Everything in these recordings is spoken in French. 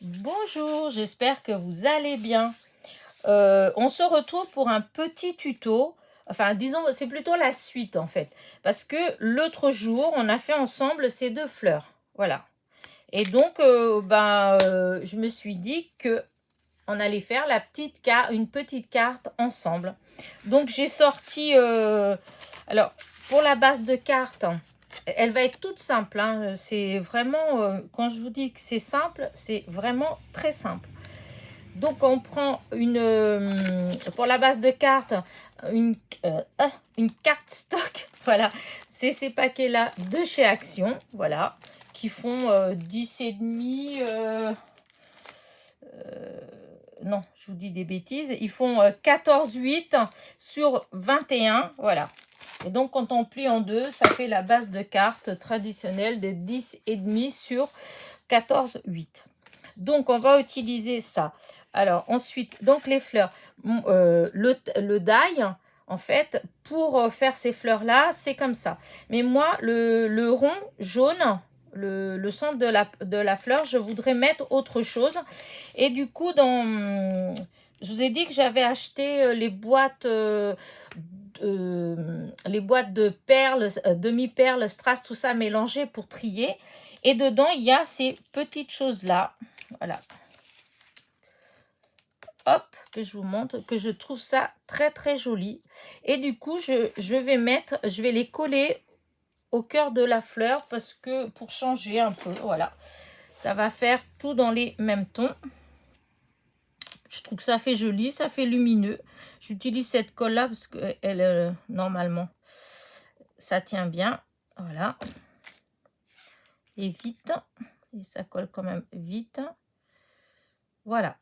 Bonjour, j'espère que vous allez bien. On se retrouve pour un petit tuto. Enfin, disons, c'est plutôt la suite en fait. Parce que l'autre jour, on a fait ensemble ces deux fleurs. Voilà. Et donc, je me suis dit que on allait faire une petite carte ensemble. Donc, j'ai sorti... alors, pour la base de carte, elle va être toute simple. Hein. C'est vraiment... quand je vous dis que c'est simple, c'est vraiment très simple. Donc, on prend pour la base de carte, une, une carte stock. Voilà, c'est ces paquets-là de chez Action. Voilà, qui font 10 et demi. Non, je vous dis des bêtises. Ils font 14,8 sur 21. Voilà. Et donc, quand on plie en deux, ça fait la base de carte traditionnelle de 10 et demi sur 14,8. Donc, on va utiliser ça. Alors, ensuite, donc les fleurs. Le die, en fait, pour faire ces fleurs-là, c'est comme ça. Mais moi, le rond jaune, le centre de la fleur, je voudrais mettre autre chose. Et du coup, je vous ai dit que j'avais acheté les boîtes de perles, demi-perles, strass, tout ça mélangé pour trier. Et dedans, il y a ces petites choses-là. Voilà. Hop, que je vous montre, que je trouve ça très, très joli. Et du coup, je vais les coller au cœur de la fleur parce que pour changer un peu, voilà. Ça va faire tout dans les mêmes tons. Je trouve que ça fait joli, ça fait lumineux. J'utilise cette colle-là parce que normalement, ça tient bien. Voilà. Et vite. Et ça colle quand même vite. Voilà.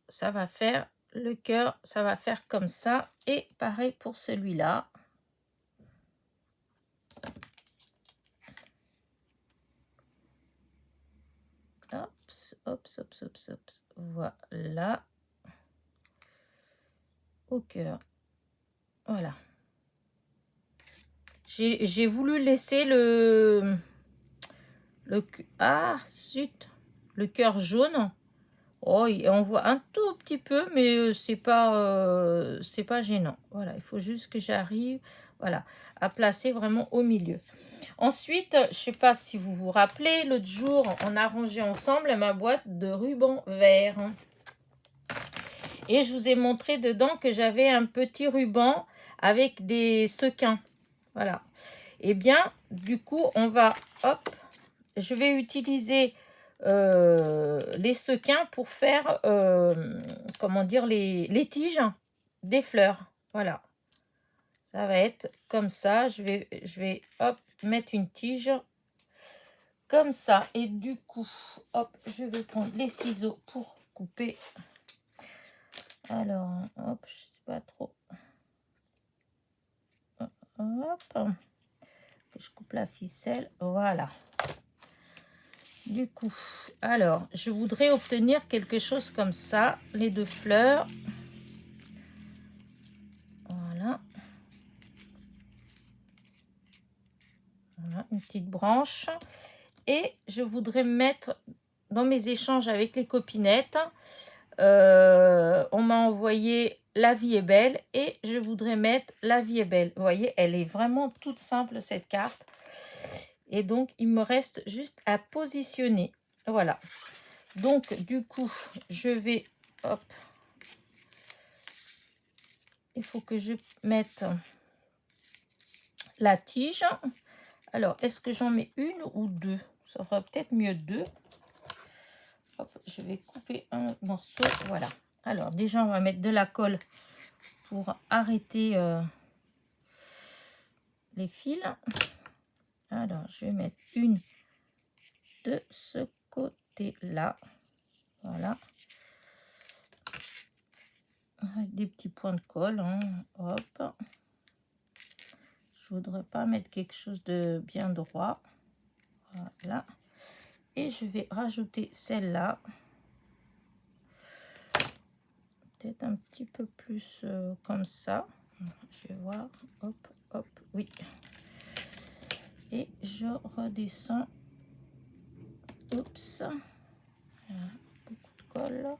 Ça va faire le cœur, ça va faire comme ça. Et pareil pour celui-là. Hop, hop. Voilà. Au cœur. Voilà. J'ai voulu laisser ah, zut, le cœur jaune. Oh, on voit un tout petit peu, mais c'est pas gênant. Voilà, il faut juste que j'arrive, voilà, à placer vraiment au milieu. Ensuite, je sais pas si vous vous rappelez, l'autre jour, on a rangé ensemble ma boîte de ruban vert. Et je vous ai montré dedans que j'avais un petit ruban avec des sequins. Voilà. Et bien, du coup, hop, je vais utiliser les sequins pour faire, comment dire, les tiges des fleurs. Voilà. Ça va être comme ça. Je vais hop, mettre une tige comme ça. Et du coup, hop, je vais prendre les ciseaux pour couper. Alors, hop, je sais pas trop. Hop, je coupe la ficelle. Voilà. Du coup, alors, je voudrais obtenir quelque chose comme ça, les deux fleurs. Voilà. Voilà, une petite branche. Et je voudrais mettre dans mes échanges avec les copinettes, on m'a envoyé La vie est belle et je voudrais mettre La vie est belle. Vous voyez, elle est vraiment toute simple cette carte. Et donc, il me reste juste à positionner. Voilà. Donc, du coup, je vais... Hop. Il faut que je mette la tige. Alors, est-ce que j'en mets une ou deux? Ça fera peut-être mieux deux. Hop, je vais couper un morceau. Voilà. Alors, déjà, on va mettre de la colle pour arrêter les fils. Alors, je vais mettre une de ce côté-là. Voilà. Avec des petits points de colle. Hein. Hop. Je voudrais pas mettre quelque chose de bien droit. Voilà. Et je vais rajouter celle-là. Peut-être un petit peu plus comme ça. Je vais voir. Hop, hop. Oui. Et je redescends. Oups. beaucoup de colle.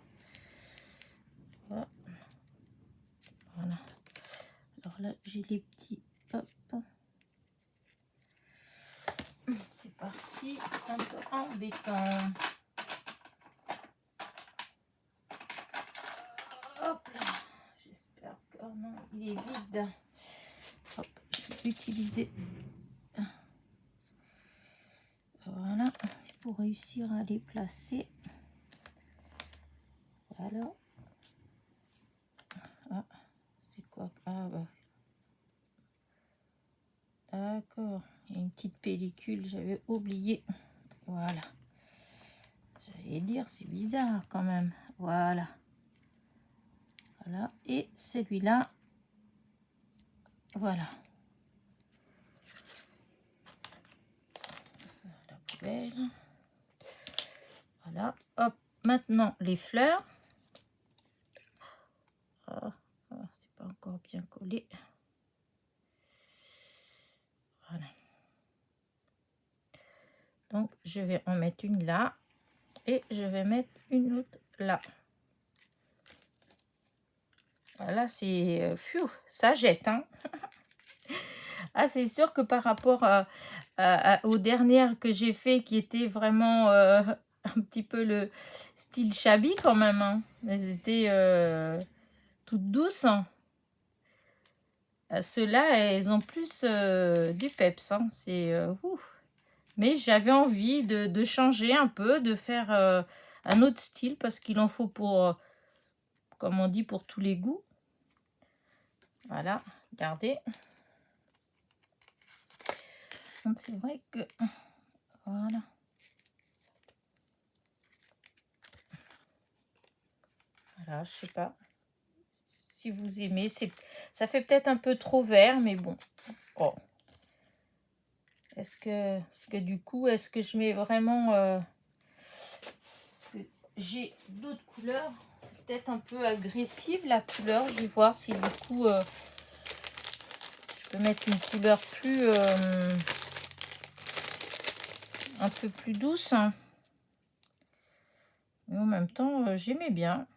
Voilà. Voilà. Alors là, j'ai les petits. Hop. C'est parti. Un peu embêtant. Hop là. J'espère que... Oh non, il est vide. Hop, je vais utiliser. Voilà, c'est pour réussir à les placer. Voilà. Ah, c'est quoi? Ah bah. D'accord. Il y a une petite pellicule, j'avais oublié. Voilà. J'allais dire, c'est bizarre quand même. Voilà. Voilà. Et celui-là. Voilà. La poubelle. Voilà. Hop. Maintenant, les fleurs. Ah, c'est pas encore bien collé. Voilà. Donc, je vais en mettre une là. Et je vais mettre une autre là. Voilà, c'est... ça jette, hein. Ah, c'est sûr que par rapport aux dernières que j'ai fait, qui étaient vraiment un petit peu le style shabby quand même, hein. Elles étaient toutes douces, hein. Ceux-là, elles ont plus du peps, hein. C'est... Mais j'avais envie de changer un peu, de faire un autre style, parce qu'il en faut pour, comme on dit, pour tous les goûts. Voilà, regardez. Donc c'est vrai que... Voilà. Voilà, je sais pas si vous aimez. Ça fait peut-être un peu trop vert, mais bon. Oh. Est-ce que du coup, est-ce que je mets vraiment... parce que j'ai d'autres couleurs, peut-être un peu agressive la couleur. Je vais voir si du coup, je peux mettre une couleur plus... un peu plus douce. Hein. Mais en même temps, j'aimais bien.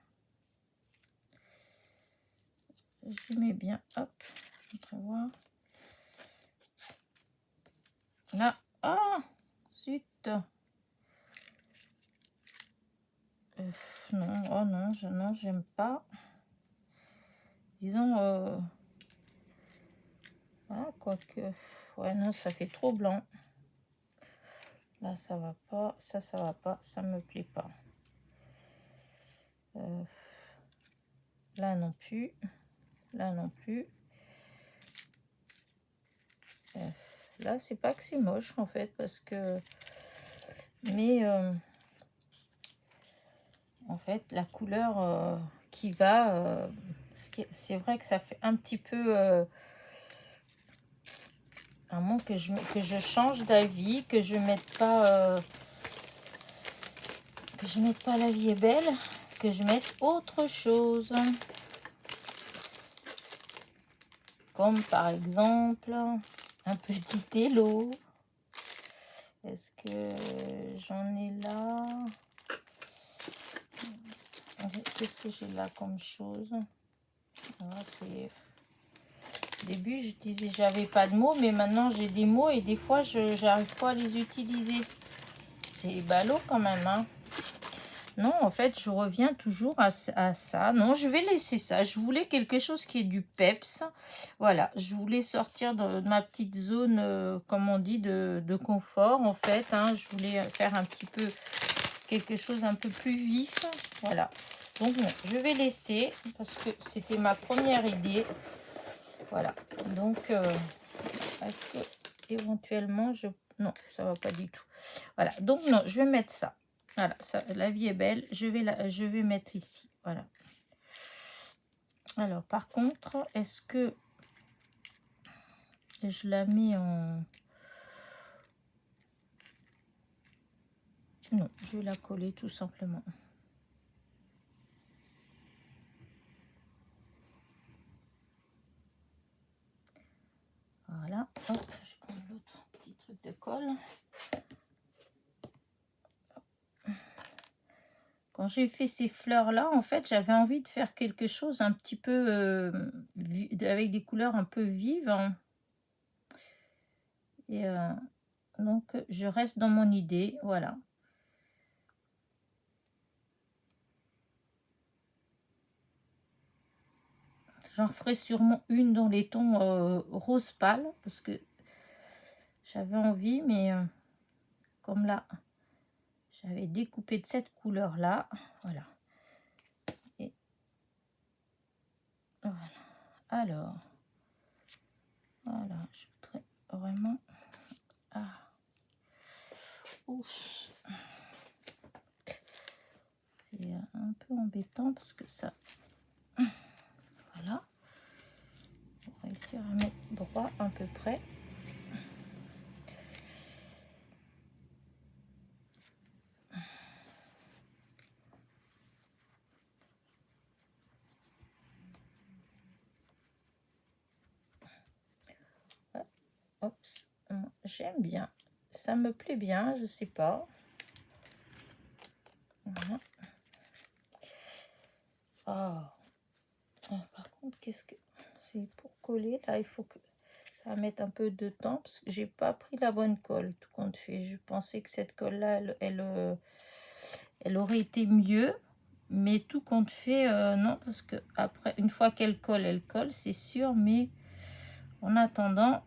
J'aimais bien. Hop, on va voir. Là, ah, zut. Non, oh non, non, j'aime pas. Disons, ah, quoique, ouais, non, ça fait trop blanc. Là, ça va pas, ça va pas, ça me plaît pas. Là non plus, là non plus. Là, c'est pas que c'est moche en fait, parce que, mais en fait, la couleur qui va, c'est vrai que ça fait un petit peu, à moins que je change d'avis, que je mette pas, La vie est belle, que je mette autre chose. Comme par exemple, un petit télo. Est-ce que j'en ai là? Qu'est-ce que j'ai là comme chose? C'est... Au début, je disais j'avais pas de mots, mais maintenant j'ai des mots et des fois, je n'arrive pas à les utiliser. C'est ballot quand même, hein. Non, en fait, je reviens toujours à ça. Non, je vais laisser ça. Je voulais quelque chose qui est du peps. Voilà, je voulais sortir de ma petite zone, comme on dit, de confort, en fait. Hein. Je voulais faire un petit peu quelque chose un peu plus vif. Voilà. Donc, non, je vais laisser parce que c'était ma première idée. Voilà. Donc, est-ce que éventuellement, non, ça va pas du tout. Voilà. Donc, non, je vais mettre ça. Voilà, ça, la vie est belle. Je vais mettre ici. Voilà. Alors, par contre, est-ce que je la mets en... Non, je vais la coller tout simplement. Voilà. Hop, je prends l'autre petit truc de colle. Quand j'ai fait ces fleurs-là, en fait, j'avais envie de faire quelque chose un petit peu avec des couleurs un peu vives, hein. Et donc, je reste dans mon idée, voilà. J'en ferai sûrement une dans les tons rose pâle, parce que j'avais envie, mais comme là, j'avais découpé de cette couleur-là, voilà. Et voilà. Alors, voilà, je voudrais vraiment... Ah. Ouf. C'est un peu embêtant parce que ça... Voilà. On va réussir à mettre droit à peu près. Oups. J'aime bien. Ça me plaît bien, je sais pas. Voilà. Par contre, qu'est-ce que c'est pour coller là? Il faut que ça va mettre un peu de temps parce que j'ai pas pris la bonne colle. Tout compte fait, je pensais que cette colle là, elle aurait été mieux, mais tout compte fait, non, parce que après, une fois qu'elle colle, elle colle, c'est sûr, mais en attendant,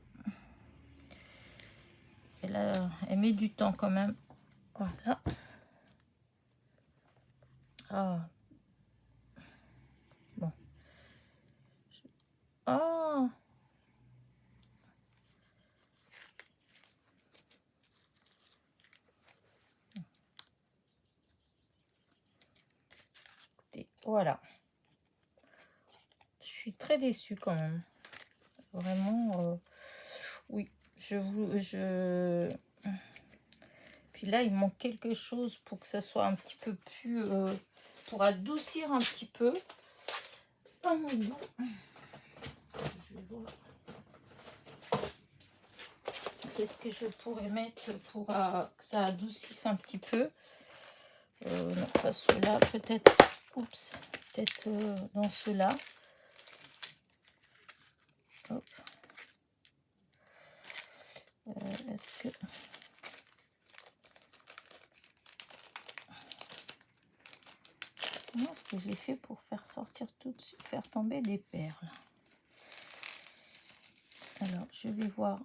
elle met du temps quand même. Voilà. Ah. Bon. Ah. Écoutez, voilà. Je suis très déçue quand même. Vraiment, oui. Puis là, il manque quelque chose pour que ça soit un petit peu plus... pour adoucir un petit peu. Oh mon Dieu. Je vais voir. Qu'est-ce que je pourrais mettre pour que ça adoucisse un petit peu? Non, pas ceux-là, peut-être... Oups, peut-être dans ceux-là. Hop. Est-ce que... Comment est-ce que j'ai fait pour faire sortir tout de suite, faire tomber des perles? Alors, je vais voir.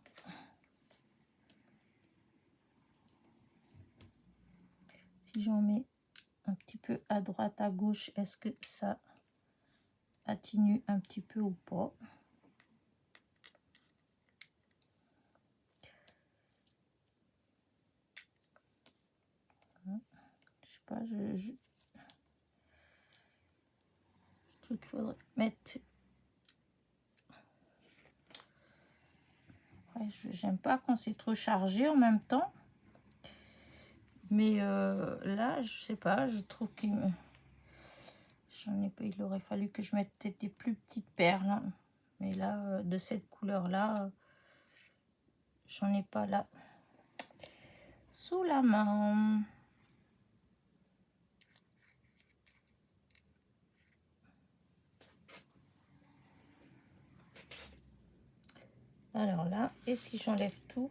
Si j'en mets un petit peu à droite, à gauche, est-ce que ça atténue un petit peu ou pas? Je sais pas, je trouve qu'il faudrait mettre... Ouais, j'aime pas quand c'est trop chargé en même temps. Mais là, je sais pas, je trouve qu'il me... J'en ai pas, il aurait fallu que je mette peut-être des plus petites perles, hein. Mais là, de cette couleur-là, j'en ai pas là sous la main. Alors là, et si j'enlève tout?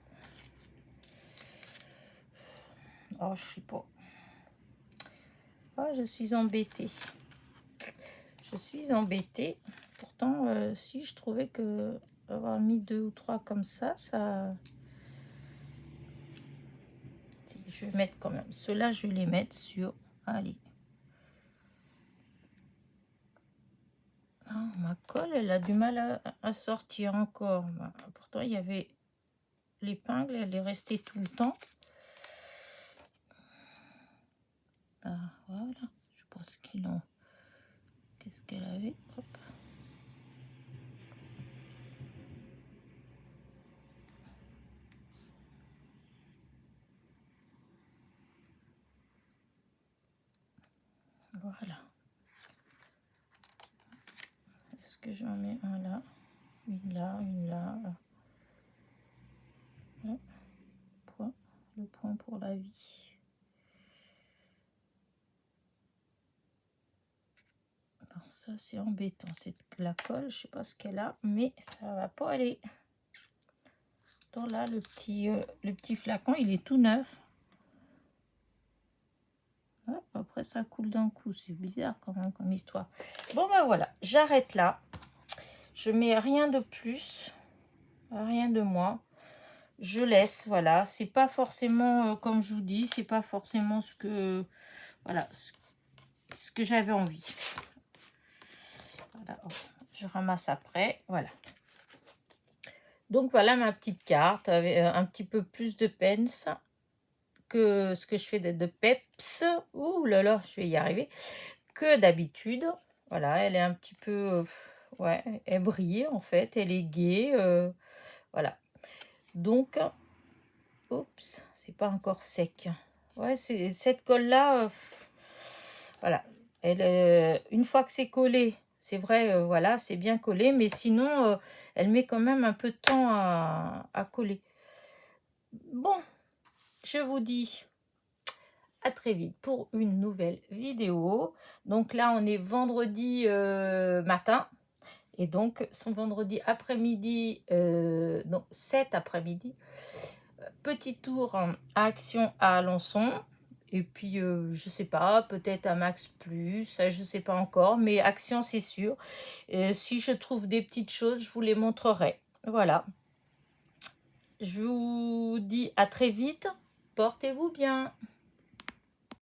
Oh, je sais pas. Oh, je suis embêtée. Je suis embêtée. Pourtant, si je trouvais que avoir mis 2 ou 3 comme ça, je vais mettre quand même. Ceux-là, je vais les mettre sur... Allez. Ah, ma colle, elle a du mal à sortir encore. Pourtant, il y avait l'épingle, elle est restée tout le temps. Ah, voilà. Je pense qu'ils ont... Qu'est-ce qu'elle avait? Hop. Voilà. Est-ce que j'en mets un là? Une là, une là. Là. Point. Le point pour la vie. Ça, c'est embêtant. C'est la colle, je sais pas ce qu'elle a, mais ça va pas aller. Attends, là, le petit flacon, il est tout neuf. Hop, après, ça coule d'un coup. C'est bizarre quand même comme histoire. Bon, ben voilà, j'arrête là. Je mets rien de plus, rien de moins. Je laisse, voilà. C'est pas forcément, comme je vous dis, c'est pas forcément ce que, voilà, ce que j'avais envie. Voilà, je ramasse après, voilà. Donc voilà ma petite carte avec un petit peu plus de pence que ce que je fais de peps. Ouh là là, je vais y arriver. Que d'habitude. Voilà, elle est un petit peu, ouais, elle brille en fait, elle est gaie. Voilà. Donc, oups, c'est pas encore sec. Ouais, c'est cette colle-là, voilà. Elle, une fois que c'est collé, c'est vrai, voilà, c'est bien collé, mais sinon, elle met quand même un peu de temps à coller. Bon, je vous dis à très vite pour une nouvelle vidéo. Donc là, on est vendredi matin. Et donc, son vendredi après-midi, non, cet après-midi, petit tour à Action à Alençon. Et puis, je sais pas, peut-être à Max Plus, ça je sais pas encore, mais Action c'est sûr. Et si je trouve des petites choses, je vous les montrerai. Voilà. Je vous dis à très vite. Portez-vous bien.